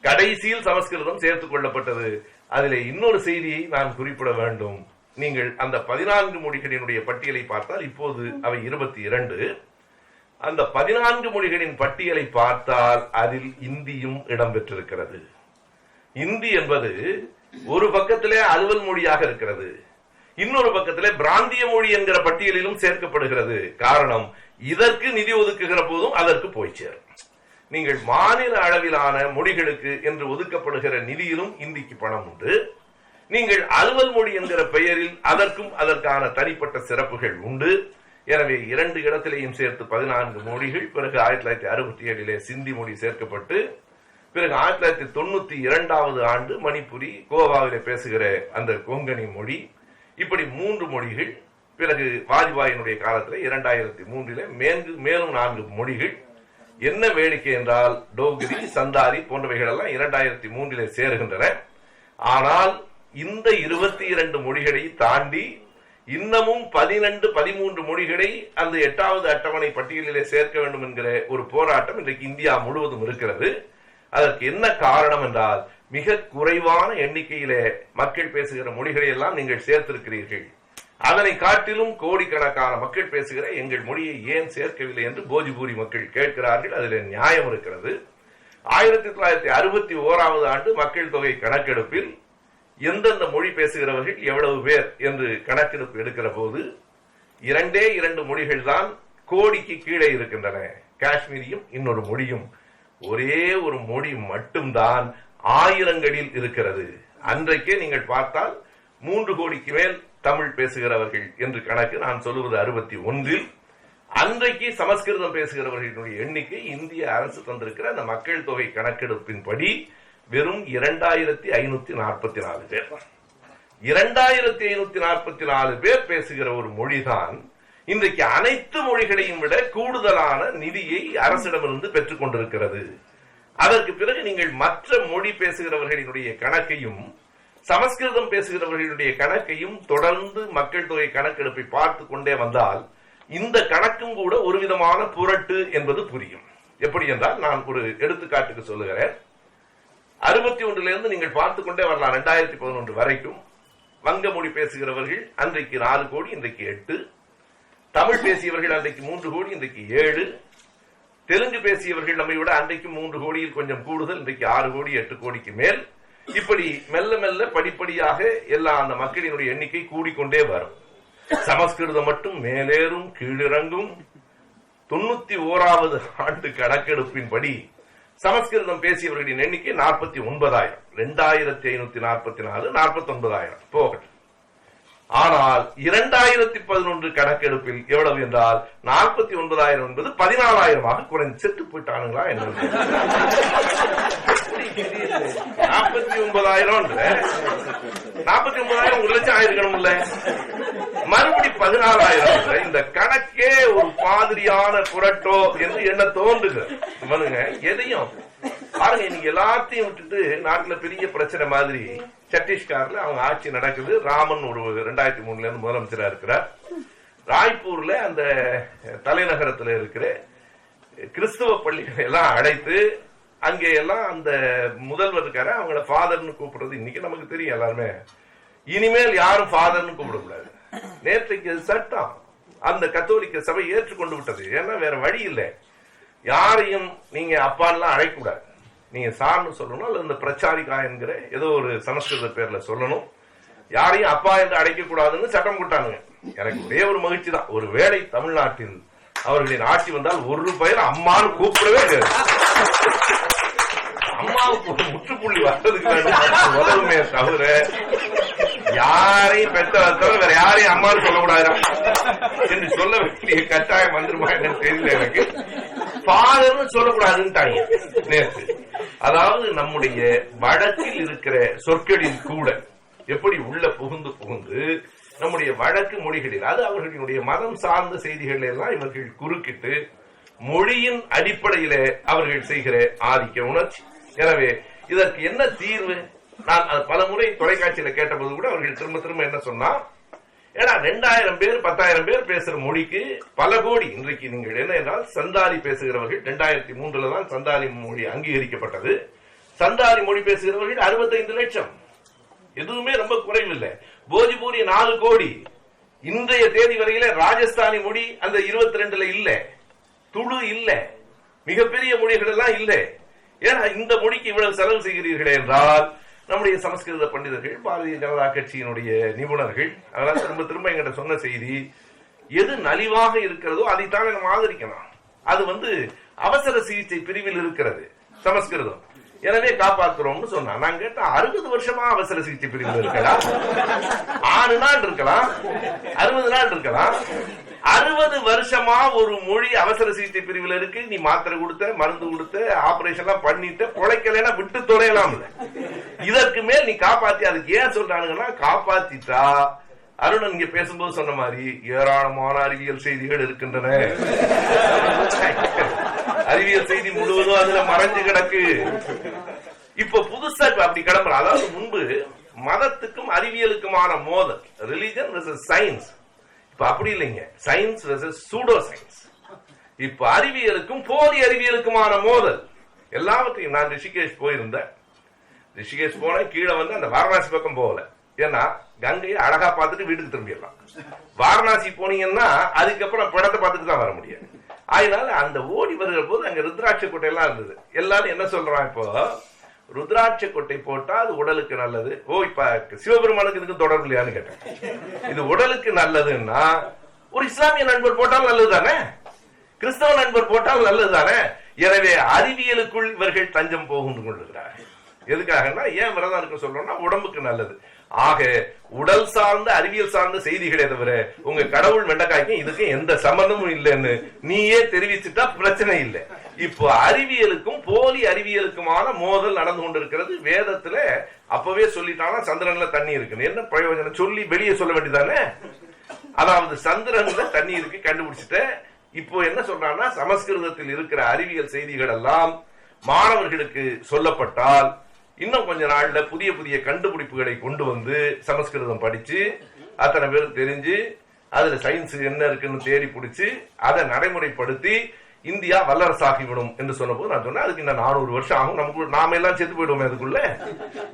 கடைசியில் சமஸ்கிருதம் சேர்த்துக் கொள்ளப்பட்டது. அதிலே இன்னொரு செய்தியை நான் குறிப்பிட வேண்டும். நீங்கள் அந்த 14 மொழிகளினுடைய பட்டியலை பார்த்தால் இப்போது அவை 22. அந்த 14 மொழிகளின் பட்டியலை பார்த்தால் அதில் இந்தியும் இடம்பெற்றிருக்கிறது. இந்தி என்பது ஒரு பக்கத்திலே அலுவல் மொழியாக இருக்கிறது, இன்னொரு பக்கத்திலே பிராந்திய மொழி என்கிற பட்டியலிலும் சேர்க்கப்படுகிறது. காரணம், இதற்கு நிதி ஒதுக்குகிற போதும் அதற்கு போய் சேரும். நீங்கள் மாநில அளவிலான மொழிகளுக்கு என்று ஒதுக்கப்படுகிற நிதியிலும் இந்திக்கு பணம் உண்டு. நீங்கள் அலுவல் மொழி என்கிற பெயரில் அதற்கும் அதற்கான தனிப்பட்ட சிறப்புகள் உண்டு. எனவே 2 இடத்திலேயும் சேர்த்து 14 மொழிகள். பிறகு 1967 சிந்தி மொழி சேர்க்கப்பட்டு, பிறகு 1992 ஆண்டு மணிப்புரி, கோவாவிலே பேசுகிற அந்த கொங்கணி மொழி, இப்படி 3 மொழிகள். பிறகு வாஜ்பாயினுடைய காலத்தில் 2003 மேலும் 4 மொழிகள். என்ன வேடிக்கை என்றால் டோக்ரி, சந்தாரி போன்றவைகள் எல்லாம் 2003 சேருகின்றன. ஆனால் இந்த 22 மொழிகளை தாண்டி இன்னமும் 13 மொழிகளை அந்த 8வது அட்டவணை பட்டியலிலே சேர்க்க வேண்டும் என்கிற ஒரு போராட்டம் இன்றைக்கு இந்தியா முழுவதும் இருக்கிறது. அதற்கு என்ன காரணம் என்றால், மிக குறைவான எண்ணிக்கையிலே மக்கள் பேசுகிற மொழிகளை எல்லாம் நீங்கள் சேர்த்திருக்கிறீர்கள், அதனை காட்டிலும் கோடிக்கணக்கான மக்கள் பேசுகிற எங்கள் மொழியை ஏன் சேர்க்கவில்லை என்று போஜ்பூரி மக்கள் கேட்கிறார்கள். அதில் நியாயம் இருக்கிறது. 1961 ஆண்டு மக்கள் தொகை கணக்கெடுப்பில் எந்தெந்த மொழி பேசுகிறவர்கள் எவ்வளவு பேர் என்று கணக்கெடுப்பு எடுக்கிற போது 2 மொழிகள் தான் கோடிக்கு கீழே இருக்கின்றன, காஷ்மீரியும் இன்னொரு மொழியும். ஒரே ஒரு மொழி மட்டும்தான் ஆயிரங்களில் இருக்கிறது. அன்றைக்கே நீங்கள் பார்த்தால் 3 கோடிக்கு மேல் தமிழ் பேசுகிறவர்கள் என்று கணக்கு. நான் சொல்லுவது 61. அன்றைக்கு சமஸ்கிருதம் பேசுகிறவர்களுடைய எண்ணிக்கை இந்திய அரசு தந்திருக்கிற அந்த மக்கள் தொகை கணக்கெடுப்பின்படி வெறும் 2544 பேர். 2544 பேர் பேசுகிற ஒரு மொழிதான் இன்றைக்கு அனைத்து மொழிகளையும் விட கூடுதலான நிதியை அரசிடமிருந்து பெற்றுக் கொண்டிருக்கிறது. அதற்கு பிறகு நீங்கள் மற்ற மொழி பேசுகிறவர்களுடைய கணக்கையும் சமஸ்கிருதம் பேசுகிறவர்களுடைய கணக்கையும் தொடர்ந்து மக்கள் தொகை கணக்கெடுப்பை பார்த்து கொண்டே வந்தால் இந்த கணக்கும் கூட ஒரு விதமான புரட்டு என்பது புரியும். எப்படி என்றால், நான் ஒரு எடுத்துக்காட்டுக்கு சொல்லுகிறேன். 61 நீங்கள் பார்த்து கொண்டே வரலாம் 2011 வரைக்கும். வங்க மொழி பேசுகிறவர்கள் அன்றைக்கு 4 கோடி, இன்றைக்கு 8. தமிழ் பேசியவர்கள் அன்றைக்கு 3 கோடி, இன்றைக்கு 7. தெலுங்கு பேசியவர்கள் நம்மை விட அன்றைக்கு 3 கோடியில் கொஞ்சம் கூடுதல், இன்றைக்கு 6 கோடி 8 கோடிக்கு மேல். இப்படி மெல்ல மெல்ல படிப்படியாக எல்லா அந்த மக்களினுடைய எண்ணிக்கை கூடிக்கொண்டே வரும். சமஸ்கிருதம் மட்டும் மேலேறும் கீழிறங்கும். 91வது ஆண்டு கணக்கெடுப்பின்படி சமஸ்கிருதம் பேசியவர்களின் எண்ணிக்கை 49,000. 2544 49,000 போகட்டும். ஆனால் 2011 கணக்கெடுப்பில் எவ்வளவு என்றால் 49,000 என்பது 14,000 குறைந்து செத்து போயிட்டானுங்களா என்ன? 49,000 ஒரு லட்சம் ஆயிருக்கணும்ல, மறுபடி 14,000. இந்த கணக்கே ஒரு மாதிரியான புரட்டோ என்று என்ன தோன்றுகிறது. எதையும் பாருங்க, நீங்க எல்லாத்தையும் விட்டுட்டு நாட்டுல பெரிய பிரச்சனை மாதிரி சத்தீஸ்கர்ல அவங்க ஆட்சி நடக்குது. ராமன் ஒரு 2003 முதலமைச்சரா இருக்கிறார். ராய்ப்பூர்ல அந்த தலைநகரத்தில் இருக்கிற கிறிஸ்துவ பள்ளிகளை எல்லாம் அடைத்து அங்கே எல்லாம் அந்த முதல்வர் இருக்காரு, அவங்கள ஃபாதர்னு கூப்பிடுறது இன்னைக்கு நமக்கு தெரியும் எல்லாருமே. இனிமேல் யாரும் ஃபாதர்னு கூப்பிடக்கூடாது. நேற்றைக்கு சட்டம் அந்த கத்தோலிக்க சபை ஏற்றுக்கொண்டு விட்டது. ஏன்னா வேற வழி இல்லை. யாரையும் நீங்க அப்பான்லாம் அழைக்கக்கூடாது, நீங்க சார்னு சொல்லணும், அல்லது இந்த பிரச்சாரிகா என்கிற ஏதோ ஒரு சமஸ்கிருத பேர்ல சொல்லணும். யாரையும் அப்பா என்று அழைக்க கூடாதுன்னு சட்டம் போட்டானுங்க. எனக்கு ஒரே ஒரு மகிழ்ச்சி தான், ஒரு வேளை தமிழ்நாட்டில் அவர்களின் ஆட்சி வந்தால் ஒரு பெயர் அம்மான்னு கூப்பிடவே கிடையாது. அம்மாவுக்கு ஒரு முற்றுப்புள்ளி வர்றதுக்கு வேண்டும் உதவுமே தவிர யாரையும் பெற்ற வேற யாரையும் அம்மான்னு சொல்லக்கூடாது என்று சொல்ல வேண்டிய கட்டாயம் வந்துருமா என்னன்னு தெரியல எனக்கு. ஃபாதர்னு சொல்லக்கூடாதுன்னு நேற்று. அதாவது நம்முடைய வழக்கில் இருக்கிற சொற்களில் கூட எப்படி உள்ள புகுந்து புகுந்து நம்முடைய வழக்கு மொழிகளில், அது அவர்களுடைய மதம் சார்ந்த செய்திகள் எல்லாம் இவர்கள் குறுக்கிட்டு மொழியின் அடிப்படையில அவர்கள் செய்கிற ஆதிக்க உணர்ச்சி. எனவே இதற்கு என்ன தீர்வு? நான் பல முறை தொலைக்காட்சியில கேட்டபோது கூட அவர்கள் திரும்ப திரும்ப என்ன சொன்னா, ஏன்னா 2000 பேர் 10,000 பேர் பேசுற மொழிக்கு பல கோடி. இன்றைக்கு நீங்கள் என்ன என்றால் சந்தாலி பேசுகிறவர்கள் 2003 தான் சந்தாலி மொழி அங்கீகரிக்கப்பட்டது. சந்தாலி மொழி பேசுகிறவர்கள் 65 லட்சம். எதுவுமே ரொம்ப குறைவில்லை. போஜ்பூரி 4 கோடி. இன்றைய தேதி வரையில ராஜஸ்தானி மொழி அந்த 22ல இல்ல, துளு இல்ல, மிகப்பெரிய மொழிகள் எல்லாம் இல்ல. ஏன்னா இந்த மொழிக்கு இவ்வளவு செலவு செய்கிறீர்களே என்றால் நம்முடைய சமஸ்கிருத பண்டிதர்கள், பாரதிய ஜனதா கட்சியினுடைய நிபுணர்கள் அதெல்லாம் திரும்ப திரும்ப எங்கிட்ட சொன்ன செய்தி, எது நலிவாக இருக்கிறதோ அதைத்தானே நம்ம ஆதரிக்கணும். அது அவசர சிகிச்சை பிரிவில் இருக்கிறது சமஸ்கிருதம், எனவே காப்பாற்றுறோம்னு சொன்னா. நான் கேட்டா 60 வருஷமா அவசர சிகிச்சை பிரிவில் இருக்கலாம், 6 நாள் இருக்கலாம், 60 நாள் இருக்கலாம். 60 வருஷமா ஒரு மொழி அவசர சிகிச்சை பிரிவில் இருக்கு. நீ மாத்திரை கொடுத்த, மருந்து கொடுத்த, ஆபரேஷன் எல்லாம் பண்ணிட்டு பொழைக்கலன்னா விட்டு தொலையலாம். இதற்கு மேல் நீ காப்பாத்தி, அதுக்கு ஏன் சொல்றானுங்கன்னா, காப்பாத்திட்டா அருணன் இங்க பேசும்போது சொன்ன மாதிரி ஏராளமான அறிவியல் செய்திகள் இருக்கின்றன. அறிவியல் செய்தி முழுவதும் அதுல மறைஞ்சு கிடக்கு. இப்ப புதுசா அப்படி கிளம்புற, அதாவது முன்பு மதத்துக்கும் அறிவியலுக்குமான மோதல், ரிலிஜன் வெர்சஸ் சயின்ஸ். இப்ப அப்படி இல்லைங்க, சயின்ஸ் வெர்சஸ் சூடோ சயின்ஸ். இப்ப அறிவியலுக்கும் போலி அறிவியலுக்குமான மோதல். எல்லாவற்றையும் நான் ரிஷிகேஷ் போயிருந்தேன். ரிஷிகேஷ் போன கீழே அந்த வாரணாசி பக்கம் போகல. ஏன்னா கங்கையை அழகா பார்த்துட்டு வீட்டுக்கு திரும்பிடலாம். வாரணாசி போனீங்கன்னா அதுக்கப்புறம் படத்தை பார்த்துட்டு தான் வர முடியாது. அதனால அந்த ஓடி வருகிற போது அங்க ருத்ராட்ச கோட்டை எல்லாம் இருந்தது. எல்லாரும் என்ன சொல்றான், இப்போ ருத்ராட்ச கொட்டை போட்டா அது உடலுக்கு நல்லது. இப்ப சிவபெருமானுக்கு இதுக்கு தொடர்பு இல்லையான்னு கேட்டேன். இது உடலுக்கு நல்லதுன்னா ஒரு இஸ்லாமிய நண்பர் போட்டால் நல்லது தானே, கிறிஸ்தவ நண்பர் போட்டால் நல்லது தானே. எனவே அறிவியலுக்குள் இவர்கள் தஞ்சம் போகும் கொண்டிருக்கிறார்கள். எதுக்காகனா, ஏன் விரதம் இருக்க சொல்றோம்னா உடம்புக்கு நல்லது. ஆக உடல் சார்ந்த அறிவியல் சார்ந்த செய்திகளே தவிர உங்க கடவுள் வெண்டைக்காய்க்கும் இதுக்கு எந்த சம்பந்தமும் இல்லைன்னு நீயே தெரிவிச்சுட்டா பிரச்சனை இல்லை. இப்போ அறிவியலுக்கும் போலி அறிவியலுக்குமான மோதல் நடந்து கொண்டிருக்கிறது. வேதத்துல அப்பவே சொல்லிட்டாங்கன்னா சந்திரன்ல தண்ணி இருக்குன்னு, என்ன பிரயோஜனம் சொல்லி வெளியே சொல்ல வேண்டியதானே. அதாவது சந்திரன்ல தண்ணி இருக்கு கண்டுபிடிச்சிட்ட. இப்போ என்ன சொல்றான்னா, சமஸ்கிருதத்தில் இருக்கிற அறிவியல் செய்திகள் எல்லாம் மாணவர்களுக்கு சொல்லப்பட்டால் இன்னும் கொஞ்ச நாள்ல புதிய புதிய கண்டுபிடிப்புகளை கொண்டு வந்து சமஸ்கிருதம் படிச்சு அத்தனை பேரும் தெரிஞ்சு அதுல சயின்ஸ் என்ன இருக்குன்னு தேடி பிடிச்சு அதை நடைமுறைப்படுத்தி இந்தியா வல்லரசாகிவிடும் என்று சொன்ன போது நான் சொன்னேன், அதுக்கு இன்னும் 400 வருஷம் ஆகும், நமக்கு நாம எல்லாம் செத்து போயிடுவோம் அதுக்குள்ள.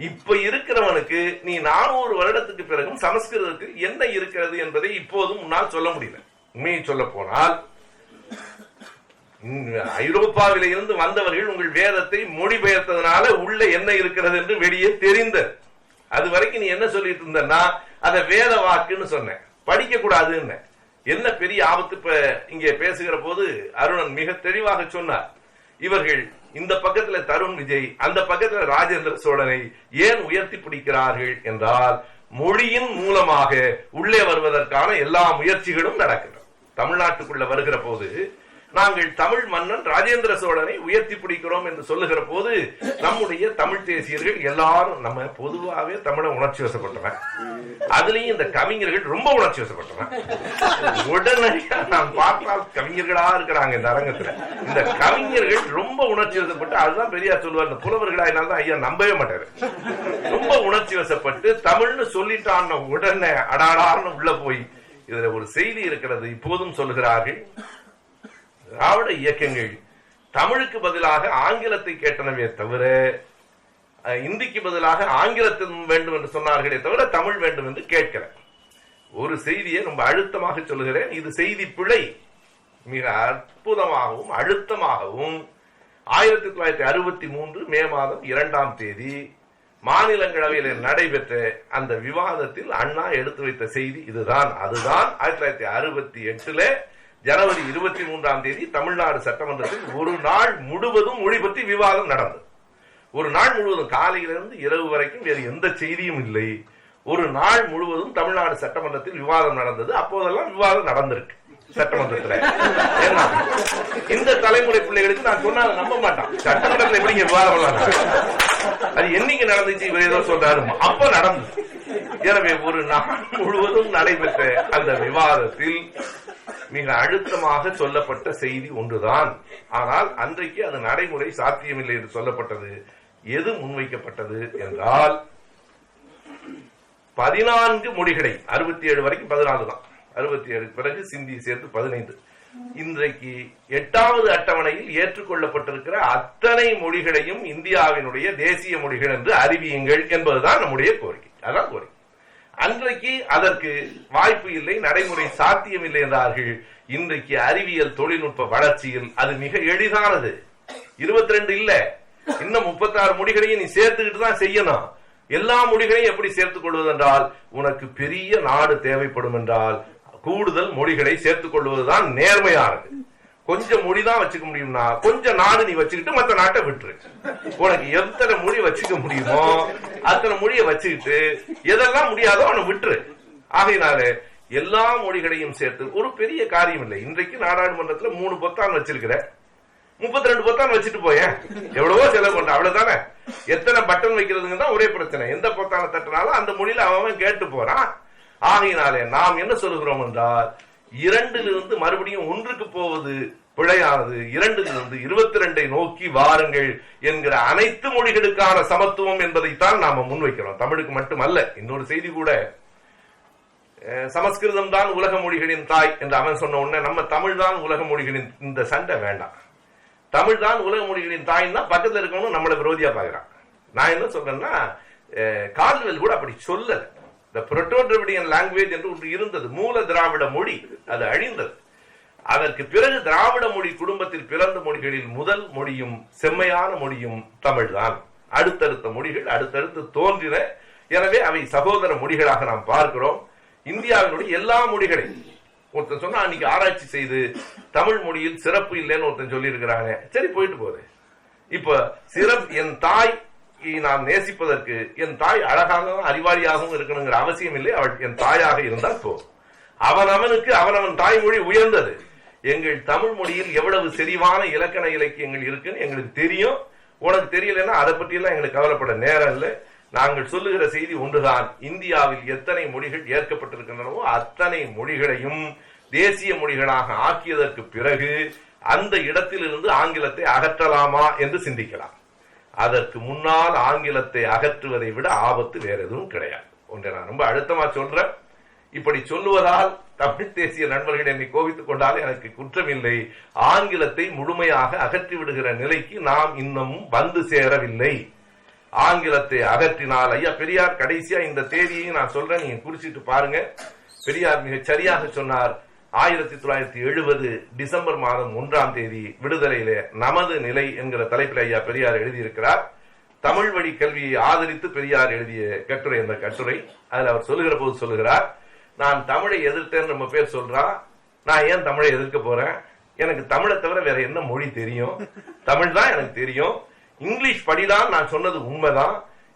இப்ப இருக்கிறவனுக்கு நீ 400 வருடத்துக்கு பிறகும் சமஸ்கிருதத்தில் என்ன இருக்கிறது என்பதை இப்போதும் முன்னால் சொல்ல முடியல. உண்மையை சொல்ல போனால் ஐரோப்பாவில இருந்து வந்தவர்கள் உங்கள் வேதத்தை மொழிபெயர்த்ததுனால உள்ள என்ன இருக்கிறது என்று வெளியே தெரிந்தது. அது வரைக்கும் நீ என்ன சொல்லிட்டு இருந்தன்னா அத வேத வாக்குன்னு சொன்ன, படிக்க கூடாதுன்னு. என்ன பெரிய ஆபத்து. இப்ப இங்கே பேசுகிற போது அருணன் மிக தெளிவாக சொன்னார். இவர்கள் இந்த பக்கத்துல தருண் விஜய், அந்த பக்கத்துல ராஜேந்திர சோழனை ஏன் உயர்த்தி பிடிக்கிறார்கள் என்றால், மொழியின் மூலமாக உள்ளே வருவதற்கான எல்லா முயற்சிகளும் நடக்கின்றன. தமிழ்நாட்டுக்குள்ள வருகிற போது நாங்கள் தமிழ் மன்னன் ராஜேந்திர சோழனை உயர்த்தி பிடிக்கிறோம் என்று சொல்லுகிற போது நம்முடைய தமிழ் தேசியர்கள் எல்லாரும், நம்ம பொதுவாகவே தமிழை உணர்ச்சி வசப்பட்டவன், அதுலயும் இந்த கவிஞர்கள் ரொம்ப உணர்ச்சி வசப்பட்டவன். உடனடியா நாம் பார்த்தால் கவிஞர்களா இருக்கிறாங்க இந்த அரங்கத்துல. இந்த கவிஞர்கள் ரொம்ப உணர்ச்சி வசப்பட்டு, அதுதான் பெரியார் சொல்லுவார், இந்த புலவர்களா தான் ஐயா நம்பவே மாட்டாரு. ரொம்ப உணர்ச்சி வசப்பட்டு தமிழ்னு சொல்லிட்டான் உடனே அடாடான்னு உள்ள போய் இதுல ஒரு செய்தி இருக்கிறது. இப்போதும் சொல்லுகிறார்கள், திராவிட இயக்கங்கள் தமிழுக்கு பதிலாக ஆங்கிலத்தை கேட்டனவே தவிர இந்திக்கு பதிலாக ஆங்கிலத்தில் வேண்டும் என்று சொன்னார்களே தவிர தமிழ் வேண்டும் என்று கேட்கிற ஒரு செய்தியை ரொம்ப அழுத்தமாக சொல்லுகிறேன். இது செய்தி பிழை. மிக அற்புதமாகவும் அழுத்தமாகவும் 1963 மே மாதம் 2ஆம் தேதி மாநிலங்களவையில் நடைபெற்ற அந்த விவாதத்தில் அண்ணா எடுத்து வைத்த செய்தி இதுதான். அதுதான் 1968 ஜனவரி 23ஆம் தேதி தமிழ்நாடு சட்டமன்றத்தில் ஒரு நாள் முழுவதும் மொழி பற்றி விவாதம் நடந்தது. ஒரு நாள் முழுவதும் காலையிலிருந்து இரவு வரைக்கும் வேறு எந்த செய்தியும் இல்லை. ஒரு நாள் முழுவதும் தமிழ்நாடு சட்டமன்றத்தில் விவாதம் நடந்தது. அப்போதெல்லாம் விவாதம் நடந்திருக்கு சட்டமன்றத்தில். இந்த தலைமுறை பிள்ளைகளுக்கு நான் சொன்னா நம்ப மாட்டான். சட்டமன்றத்தில் எப்படிங்க விவாதம், அது என்னைக்கு நடந்துச்சு இவர் ஏதோ சொல்றாரு, அப்ப நடந்தது. எனவே ஒரு நாள் முழுவதும் நடைபெற்ற அந்த விவாதத்தில் மிக அழுத்தமாக சொல்லப்பட்ட செய்தி ஒன்றுதான். ஆனால் அன்றைக்கு அது நடைமுறை சாத்தியமில்லை என்று சொல்லப்பட்டது. எது முன்வைக்கப்பட்டது என்றால், 14 மொழிகளை 67 வரைக்கும் 14 தான், 67 பிறகு சிந்தி சேர்த்து 15. இன்றைக்கு 8வது அட்டவணையில் ஏற்றுக்கொள்ளப்பட்டிருக்கிற அத்தனை மொழிகளையும் இந்தியாவினுடைய தேசிய மொழிகள் என்று அறிவியுங்கள் என்பதுதான் நம்முடைய கோரிக்கை. அதான் கோரிக்கை. அன்றைக்கு அதற்கு வாய்ப்பு இல்லை, நடைமுறை சாத்தியம் இல்லை என்றார்கள். இன்றைக்கு அறிவியல் தொழில்நுட்ப வளர்ச்சியில் அது மிக எளிதானது. 22 இல்ல, இன்னும் 36 மொழிகளையும் நீ சேர்த்துக்கிட்டு தான் செய்யணும். எல்லா மொழிகளையும் எப்படி சேர்த்துக் கொள்வது என்றால், உனக்கு பெரிய நாடு தேவைப்படும் என்றால் கூடுதல் மொழிகளை சேர்த்துக் கொள்வதுதான் நேர்மையானது. கொஞ்சம் மொழி தான் வச்சுக்க முடியும்னா கொஞ்சம் நாடு நீ வச்சுக்கிட்டு மற்ற நாட்டை விட்டுரு. உனக்கு எத்தனை மொழி வச்சுக்க முடியுமோ அத்தனை மொழியை வச்சுக்கிட்டு எதெல்லாம் முடியாதோ அவனை விட்டுரு. ஆகையினால எல்லா மொழிகளையும் சேர்த்து ஒரு பெரிய காரியம் இல்லை. இன்றைக்கு நாடாளுமன்றத்துல 3 பொத்தான் வச்சிருக்கிற, 32 பொத்தான் வச்சுட்டு போய எவ்வளவோ செலவு பண்ற, அவ்வளவுதானே. எத்தனை பட்டன் வைக்கிறதுங்க தான் ஒரே பிரச்சனை. எந்த பொத்தான தட்டினாலும் அந்த மொழியில அவன் கேட்டு போறான். ஆகையினாலே நாம் என்ன சொல்லுகிறோம் என்றால், 2 மறுபடியும் 1க்கு போவது பிழையானது. 2 22 நோக்கி வாருங்கள் என்கிற அனைத்து மொழிகளுக்கான சமத்துவம் என்பதைத்தான் நாம முன்வைக்கிறோம். தமிழுக்கு மட்டுமல்ல. இன்னொரு செய்தி கூட, சமஸ்கிருதம் தான் உலக மொழிகளின் தாய் என்று அவன் சொன்ன உடனே நம்ம தமிழ் தான் உலக மொழிகளின், இந்த சண்டை வேண்டாம். தமிழ் தான் உலக மொழிகளின் தாய்னா பக்கத்தில் இருக்கணும் நம்மளை விரோதியா பாக்குறான். நான் என்ன சொல்றேன்னா, கால்வெல் கூட அப்படி சொல்லல. புரோட்டோ-திராவிடியன் லாங்குவேஜ் என்று ஒன்று இருந்தது, மூல திராவிட மொழி, அது அழிந்தது. அதற்கு பிறகு திராவிட மொழி குடும்பத்தில் பிறந்த மொழிகளில் முதல் மொழியும் செம்மையான மொழியும் தமிழ் தான். அடுத்தடுத்த மொழிகள் அடுத்தடுத்து தோன்றின. எனவே அவை சகோதர மொழிகளாக நாம் பார்க்கிறோம். இந்தியாவினுடைய எல்லா மொழிகளையும் ஒருத்தன் சொன்னா அன்னைக்கு ஆராய்ச்சி செய்து தமிழ் மொழியில் சிறப்பு இல்லைன்னு ஒருத்தன் சொல்லி இருக்கிறாங்க. சரி, போயிட்டு போகுது. இப்ப சிறப்பு, என் தாய் நாம் நேசிப்பதற்கு என் தாய் அழகாகவும் அறிவாளியாகவும் இருக்கணுங்கிற அவசியம் இல்லை. அவள் என் தாயாக இருந்தால் போதும். அவனவனுக்கு அவனவன் தாய்மொழி உயர்ந்தது. எங்கள் தமிழ் மொழியில் எவ்வளவு செறிவான இலக்கண இலக்கியங்கள் இருக்குன்னு எங்களுக்கு தெரியும். உனக்கு தெரியலன்னா அதை பற்றி எல்லாம் எங்களுக்கு கவலைப்பட நேரம் இல்லை. நாங்கள் சொல்லுகிற செய்தி ஒன்றுதான், இந்தியாவில் எத்தனை மொழிகள் ஏற்கப்பட்டிருக்கின்றனவோ அத்தனை மொழிகளையும் தேசிய மொழிகளாக ஆக்கியதற்கு பிறகு அந்த இடத்திலிருந்து ஆங்கிலத்தை அகற்றலாமா என்று சிந்திக்கலாம். அதற்கு முன்னால் ஆங்கிலத்தை அகற்றுவதை விட ஆபத்து வேற எதுவும் கிடையாது. ஒன்றை நான் ரொம்ப அழுத்தமா சொல்றேன். இப்படி சொல்லுவதால் தமிழ் தேசிய நண்பர்கள் என்னை கோபித்துக் கொண்டாலே எனக்கு குற்றம் இல்லை. ஆங்கிலத்தை முழுமையாக அகற்றி விடுகிற நிலைக்கு நாம் இன்னமும் வந்து சேரவில்லை. ஆங்கிலத்தை அகற்றினால், ஐயா பெரியார் கடைசியா இந்த தேதியை நான் சொல்றேன், நீங்க குறிச்சிட்டு பாருங்க. பெரியார் மிக சரியாக சொன்னார். 1970 டிசம்பர் மாதம் 1ஆம் தேதி விடுதலையிலே நமது நிலை என்கிற தலைப்பில் ஐயா பெரியார் எழுதியிருக்கிறார். தமிழ் வழி கல்வியை ஆதரித்து பெரியார் எழுதிய கட்டுரை. அந்த கட்டுரை அதில் அவர் சொல்லுகிற போது சொல்லுகிறார், நான் தமிழை எதிர்த்தேன்னு ரொம்ப பேர் சொல்றான். நான் ஏன் தமிழை எதிர்க்க போறேன்? எனக்கு தமிழை தவிர வேற என்ன மொழி தெரியும்? தமிழ் தான் எனக்கு தெரியும். இங்கிலீஷ் படிதான் நான் சொன்னது உண்மைதான்.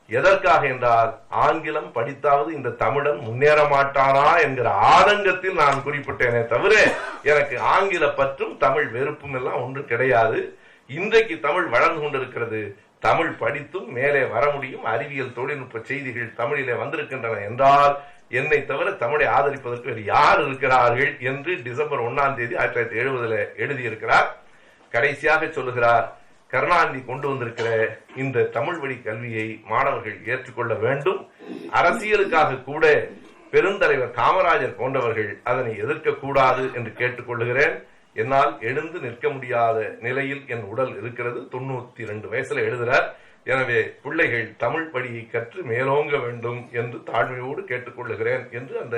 எதற்காக என்றால், ஆங்கிலம் படித்தாவது இந்த தமிழன் முன்னேற மாட்டானா என்கிற ஆதங்கத்தில் நான் குறிப்பிட்டேனே தவிர எனக்கு ஆங்கில பற்றும் தமிழ் வெறுப்பும் எல்லாம் ஒன்றும் கிடையாது. இன்றைக்கு தமிழ் வளர்ந்து கொண்டிருக்கிறது. தமிழ் படித்தும் மேலே வர முடியும். அறிவியல் தொழில்நுட்ப செய்திகள் தமிழிலே வந்திருக்கின்றன என்றால் என்னை தவிர தமிழை ஆதரிப்பதற்கு வேறு யார் இருக்கிறார்கள் என்று டிசம்பர் 1ஆம் தேதி 1970 எழுதியிருக்கிறார். கடைசியாக சொல்லுகிறார், கருணாநிதி கொண்டு வந்திருக்கிற இந்த தமிழ் வழி கல்வியை மாணவர்கள் ஏற்றுக்கொள்ள வேண்டும். அரசியலுக்காக கூட பெருந்தலைவர் காமராஜர் போன்றவர்கள் அதனை எதிர்க்க கூடாது என்று கேட்டுக்கொள்ளுகிறேன். என்னால் எழுந்து நிற்க முடியாத நிலையில் என் உடல் இருக்கிறது. 92 வயசுல எழுதுகிறார். எனவே பிள்ளைகள் தமிழ் வழியை கற்று மேலோங்க வேண்டும் என்று தாழ்மையோடு கேட்டுக்கொள்ளுகிறேன் என்று அந்த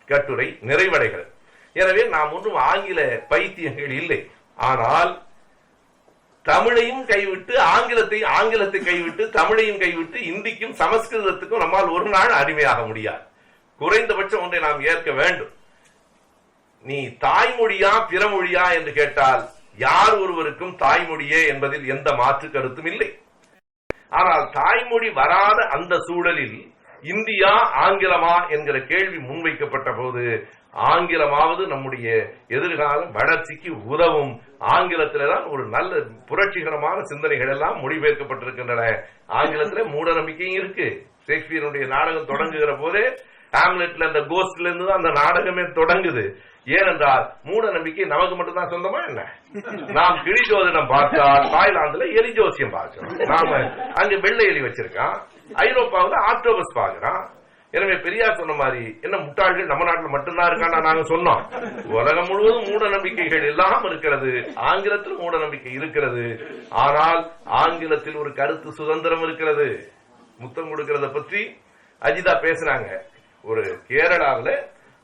கட்டுரை நிறைவடைகிறது. எனவே நாம் ஒன்றும் ஆங்கில பைத்தியங்கள் இல்லை. ஆனால் தமிழையும் கைவிட்டு ஆங்கிலத்தை கைவிட்டு தமிழையும் கைவிட்டு இந்திக்கும் சமஸ்கிருதத்துக்கும் நம்மால் ஒரு நாள் அடிமையாக முடியாது. குறைந்தபட்சம் ஒன்றை நாம் ஏற்க வேண்டும். நீ தாய்மொழியா பிறமொழியா என்று கேட்டால் யார் ஒருவருக்கும் தாய்மொழியே என்பதில் எந்த மாற்று கருத்தும் இல்லை. ஆனால் தாய்மொழி வராத அந்த சூழலில் இந்தியா ஆங்கிலமா என்கிற கேள்வி முன்வைக்கப்பட்ட போது, ஆங்கிலமாவது நம்முடைய எதிர்கால வளர்ச்சிக்கு உதவும். ஆங்கிலத்தில்தான் ஒரு நல்ல புரட்சிகரமான சிந்தனைகள் எல்லாம் மொழிபெயர்க்கப்பட்டிருக்கின்றன. ஆங்கிலத்தில மூட நம்பிக்கையும் இருக்கு. ஷேக்ஸ்பியருடைய நாடகம் தொடங்குகிற போதே ஹாம்லெட்ல அந்த கோஸ்ட்ல இருந்து தான் அந்த நாடகமே தொடங்குது. ஏனென்றால் மூட நம்பிக்கை நமக்கு மட்டும் தான் சொந்தமா என்ன? நாம் கிளி ஜோதிடம் பார்த்தால் தாய்லாந்துல எலி ஜோசியம் பார்க்கிறோம். நாம அங்க வெள்ளை எலி வச்சிருக்கான். ஐரோப்பாவில் ஆக்டோபஸ் பார்க்கிறான். எனவே பெரியார் சொன்ன மாதிரி என்ன முட்டாள்கள் நம்ம நாட்டில் மட்டும்தான் இருக்கானா நாங்க சொன்னோம். உலகம் முழுவதும் மூட நம்பிக்கைகள் எல்லாம் இருக்கிறது. ஆங்கிலத்தில் மூட நம்பிக்கை இருக்கிறது. ஆனால் ஆங்கிலத்தில் ஒரு கருத்து சுதந்திரம் இருக்கிறது. முத்தம் கொடுக்கறத பற்றி அஜிதா பேசுறாங்க. ஒரு கேரளாவில்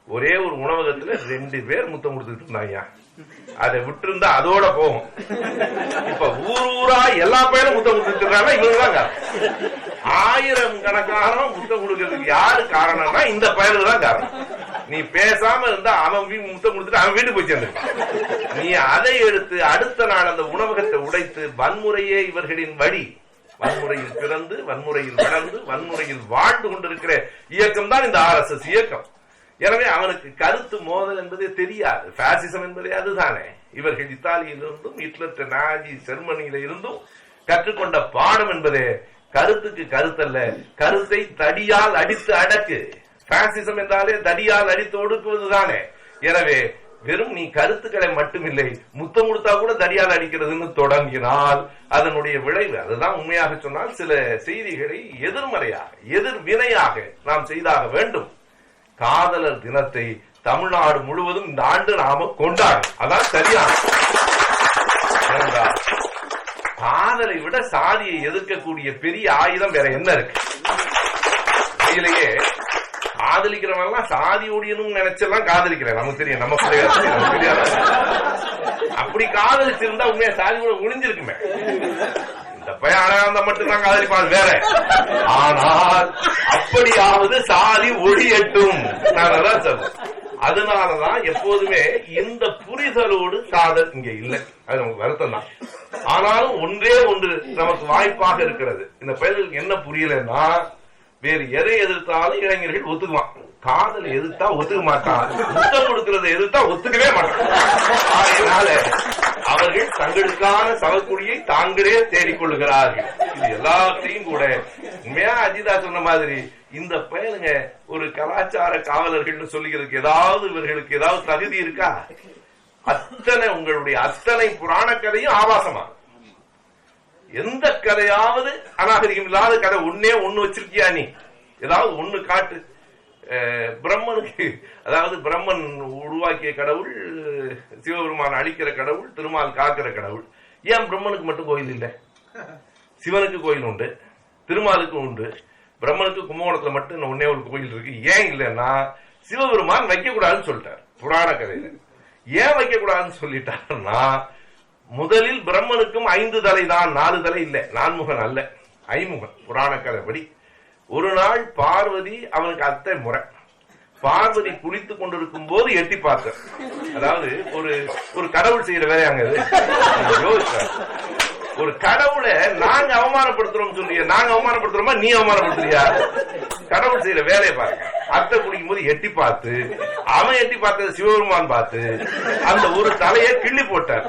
ஒரே ஒரு உணவகத்துல 2 பேர் முத்தம் கொடுத்துட்டு இருந்தாங்க. அதை விட்டு இருந்தா அதோட போகும். இப்ப ஊரா எல்லா பேரும் முத்தம் கொடுத்துட்டு இவங்க தான் 1000 கணக்கான முத்தம் கொடுக்கறதுக்கு யாரு காரணம்னா இந்த பயலுக்கு தான் காரணம். நீ பேசாம இருந்தா அவன் முத்தம் கொடுத்துட்டு அவன் வீட்டுக்கு போய் சேர்ந்து, நீ அதை எடுத்து அடுத்த நாள் அந்த உணவகத்தை உடைத்து வன்முறையே இவர்களின் வழி, வன்முறையில் பிறந்து வன்முறையில் வளர்ந்து வன்முறையில் வாழ்ந்து கொண்டிருக்கிற இயக்கம் தான் இந்த RSS இயக்கம். எனவே அவனுக்கு கருத்து மோதல் என்பதே தெரியாது. பாசிசம் என்பதே அதுதானே. இவர்கள் இத்தாலியிலிருந்தும் ஹிட்லர் நாஜி ஜெர்மனியில இருந்தும் கற்றுக்கொண்ட பாடம் என்பதே கருத்துக்கு கருத்தல்ல, கருத்தை தடியால் அடித்து அடக்கு. பாசிசம் என்றாலே தடியால் அடித்து ஒடுக்குவதுதானே. எனவே வெறும் நீ கருத்துக்களை மட்டுமில்லை, முத்தம் கொடுத்தா கூட தடியால் அடிக்கிறதுன்னு தொடங்கினால் அதனுடைய விளைவு அதுதான். உண்மையாக சொன்னால் சில செய்திகளை எதிர்மறையாக எதிர்வினையாக நாம் செய்தாக வேண்டும். காதலர் தினத்தை தமிழ்நாடு முழுவதும் இந்த ஆண்டு நாம கொண்டாடும். அதான் சரியான. காதலை விட சாதியை எதிர்க்கக்கூடிய பெரிய ஆயுதம் வேற என்ன இருக்கு? இதிலேயே காதலிக்கிறவன் சாதி ஒடியணும் நினைச்செல்லாம் காதலிக்கிறேன். நமக்கு தெரியும், நம்ம தெரியாது. அப்படி காதலிச்சிருந்தா உண்மையா சாதி கூட ஒளிஞ்சிருக்குமே. இந்த பையன் அழகாந்த மட்டும் தான் காதலிப்பான் வேற. ஆனால் அப்படியாவது சாதி ஒழியட்டும். நான் அதான் சொல்றேன். அதனாலதான் எப்போதுமே இந்த புரிதலோடு காதல் இங்க இல்லை. அது நமக்கு வருத்தம் தான். ஆனாலும் ஒன்றே ஒன்று நமக்கு வாய்ப்பாக இருக்கிறது. இந்த பையனுக்கு என்ன புரியலன்னா, வேறு எதை எதிர்த்தாலும் இளைஞர்கள் ஒத்துக்குவான். காதல் எதிர்த்தா ஒத்துக்க மாட்டான். முத்தம் கொடுக்கிறத எதிர்த்தா ஒத்துக்கவே மாட்டான். அதனால அவர்கள் தங்களுக்கான சவக்குடியை தாங்களே தேடிக்கொள்ளுகிறார்கள். இது எல்லாத்தையும் கூட உண்மையா அஜிதா சொன்ன மாதிரி இந்த பையனுங்க ஒரு கலாச்சார காவலர்கள் சொல்லுகிறதுக்கு ஏதாவது இவர்களுக்கு ஏதாவது தகுதி இருக்கா? அத்தனை உங்களுடைய அத்தனை புராண கதையும் ஆபாசமா. எந்த கதையாவது அநாகரிகம் இல்லாத கதை ஒண்ணு வச்சிருக்கியா? நீ ஏதாவது ஒண்ணு காட்டு. பிரம்மனுக்கு, அதாவது பிரம்மன் உருவாக்கிய கடவுள், சிவபெருமான் அழிக்கிற கடவுள், திருமால் காக்கிற கடவுள். ஏன் பிரம்மனுக்கு மட்டும் கோயில் இல்லை? சிவனுக்கு கோயில் உண்டு, திருமாலுக்கு உண்டு. பிரம்மனுக்கு கும்பகோணத்துல மட்டும் ஒன்னே ஒரு கோயில் இருக்கு. ஏன் இல்லைன்னா சிவபெருமான் வைக்க கூடாதுன்னு சொல்லிட்டார் புராண கதையில. ஏன் வைக்க கூடாதுன்னு சொல்லிட்டாருன்னா, முதலில் பிரம்மனுக்கும் 5 தலை தான், 4 தலை இல்ல, 4 அல்ல, 5 புராண கதைப்படி. ஒரு நாள் பார்வதி அவனுக்கு அத்தை முறை. பார்வதி குளித்துக் கொண்டிருக்கும் போது எட்டி பார்த்த, அதாவது ஒரு கடவுள் செய்யற வேலையாங்க. ஒரு கடவுளை நாங்க அவமானப்படுத்துறோம் சொல்லிய, நாங்க அவமானப்படுத்துறோமா நீ அவமானப்படுத்துறியா? கடவுள் செய்யற வேலையை பாருங்க. அத்தை குடிக்கும் போது எட்டி பார்த்து, அவன் எட்டி பார்த்தது சிவபெருமான் பார்த்து அந்த ஒரு தலையை கிள்ளி போட்டார்.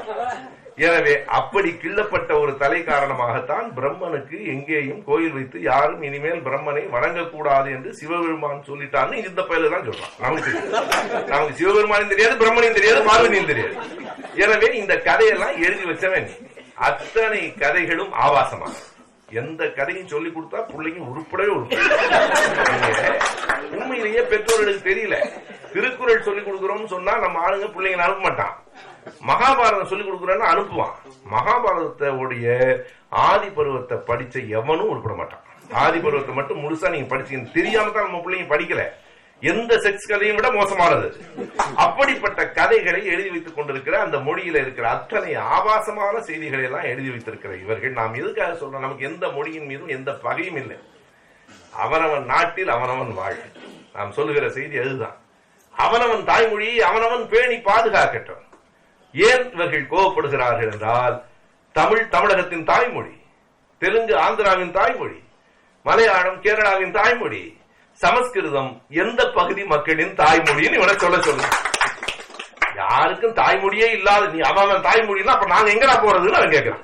எனவே அப்படி கிள்ளப்பட்ட ஒரு தலை காரணமாகத்தான் பிரம்மனுக்கு எங்கேயும் கோயில் வைத்து யாரும் இனிமேல் பிரம்மனை வணங்கக்கூடாது என்று சிவபெருமான் சொல்லிட்டான்னு இந்த பயில தான் சொல்றான். நமக்கு சிவபெருமானும் தெரியாது, பிரம்மனையும் தெரியாது, பார்வதியும் தெரியாது. எனவே இந்த கதையெல்லாம் எழுதி வச்சவன். அத்தனை கதைகளும் ஆபாசமா. எந்த கதையும் சொல்லி கொடுத்தா பிள்ளைங்க உருப்படவே உண்மையிலேயே பெற்றோர்களுக்கு தெரியல. திருக்குறள் சொல்லிக் கொடுக்கிறோம்னு சொன்னா நம்ம ஆளுங்க பிள்ளைங்க அனுப்ப மாட்டான். மகாபாரதம் சொல்லிக் கொடுக்குறேன்னு அனுப்புவான். மகாபாரதத்தோடைய ஆதி பருவத்தை படிச்ச எவனும் உருப்பட மாட்டான். ஆதி பருவத்தை மட்டும் முழுசா நீங்க படிச்சீங்க தெரியாம தான் நம்ம பிள்ளைங்க படிக்கல. எந்த செக்ஸ் கதையும் விட மோசமானது. அப்படிப்பட்ட கதைகளை எழுதி வைத்துக் கொண்டிருக்கிற அந்த மொழியில இருக்கிற அத்தனை ஆபாசமான செய்திகளை எல்லாம் எழுதி வைத்திருக்கிற இவர்கள், நாம் எதுக்காக சொல்றோம்? நமக்கு எந்த மொழியின் மீதும் எந்த பகையும் இல்லை. அவனவன் நாட்டில் அவனவன் வாழ். நாம் சொல்லுகிற செய்தி அதுதான். அவனவன் தாய்மொழியை அவனவன் பேணி பாதுகாக்கட்டும். ஏன் இவர்கள் கோபப்படுகிறார்கள் என்றால், தமிழ் தமிழகத்தின் தாய்மொழி, தெலுங்கு ஆந்திராவின் தாய்மொழி, மலையாளம் கேரளாவின் தாய்மொழி, சமஸ்கிருதம் எந்த பகுதி மக்களின் தாய்மொழின்னு இவனை சொல்ல. யாருக்கும் தாய்மொழியே இல்லாத நீ அவன் தாய்மொழினா அப்ப நாங்க எங்கடா போறதுன்னு அவன் கேட்கிறான்.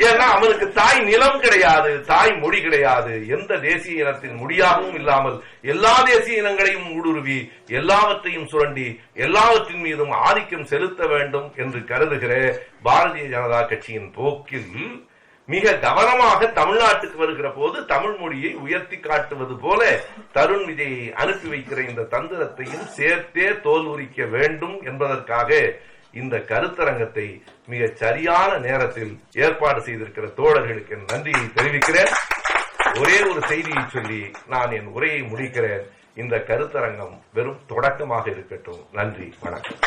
ஏன்னா அவனுக்கு தாய் நிலம் கிடையாது, தாய் மொழி கிடையாது. எந்த தேசிய இனத்தின் மொழியாகவும் இல்லாமல் எல்லா தேசிய இனங்களையும் ஊடுருவி எல்லாவற்றையும் சுரண்டி எல்லாவற்றின் மீதும் ஆதிக்கம் செலுத்த வேண்டும் என்று கருதுகிற பாரதிய ஜனதா கட்சியின் போக்கில் மிக கவனமாக தமிழ்நாட்டுக்கு வருகிற போது தமிழ் மொழியை உயர்த்தி காட்டுவது போல தருண் விஜயை அனுப்பி வைக்கிற இந்த தந்திரத்தையும் சேர்த்தே தோல் உரிக்க வேண்டும் என்பதற்காக இந்த கருத்தரங்கத்தை மிக சரியான நேரத்தில் ஏற்பாடு செய்திருக்கிற தோழர்களுக்கு என் நன்றியை தெரிவிக்கிறேன். ஒரே ஒரு செய்தியை சொல்லி நான் என் உரையை முடிக்கிறேன். இந்த கருத்தரங்கம் வெறும் தொடக்கமாக இருக்கட்டும். நன்றி, வணக்கம்.